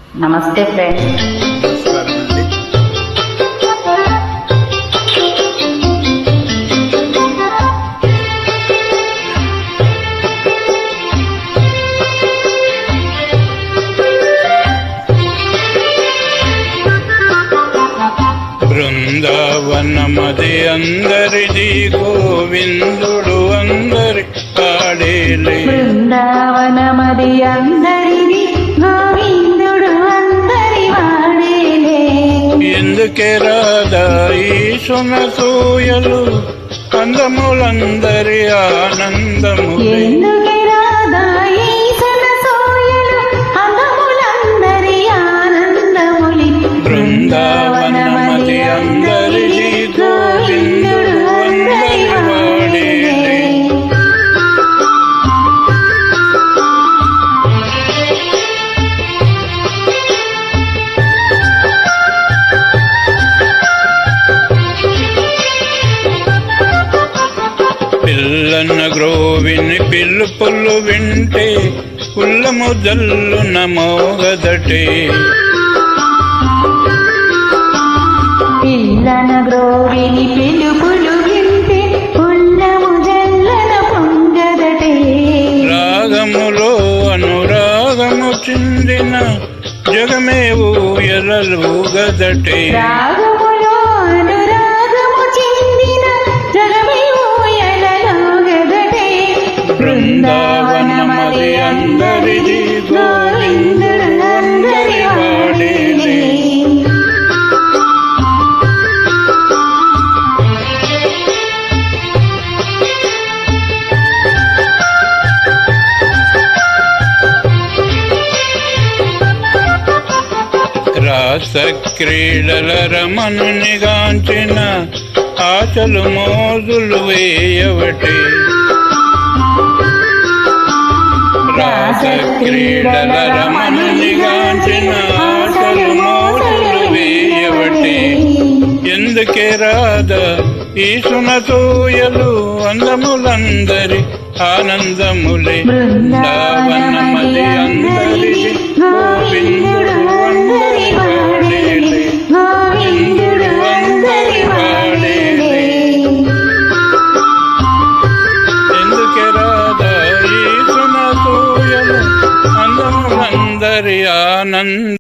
నమస్తే ఫ్రెండ్స్. బృందావనమది అందరిది, గోవిందుడు అందరి పాడేలే. బృందావనమది అందరిది, గోవిందుడు అందరి వాడేలే. ఎందుకే రాధా ఈ సునసూయలు, అందములందరి ఆనందములే. బృందావనమది అందరిది, గోవిందుడు అందరి వాడేలే. పిల్లన్న గ్రోవిని పిలుపులు వింటే, ఉల్లము జల్లున మోగదటే. పిల్లన గ్రోవిని పిలుపులు వింటే, ఉల్లము జల్లన పొంగదటే. రాగములో అనురాగము చిందిన, జగమే ఊయలలు గదటే. రాగములో అనురాగము చిందిన, జగమే ఊయలలో గదటే. బృందావనమది అందరిది, గోవిందుడు అందరి వాడేలే. రాస క్రీడల రమణునిగాంచిన, ఆశలు మోజులు వేయవటే. రాస క్రీడల రమణునిగాంచిన, ఆశలు మోజులు వేయవటే. ఎందుకే రాధా ఈ సునసూయలు, అందములందరి ఆనందములే. బృందావనమది అందరిది, గోవిందుడు అందరి వాడేలే. గోవిందుడు అందరి వాడేలే. ఎందుకే రాధా ఈ సునసూయలు, అందములందరి ఆనంద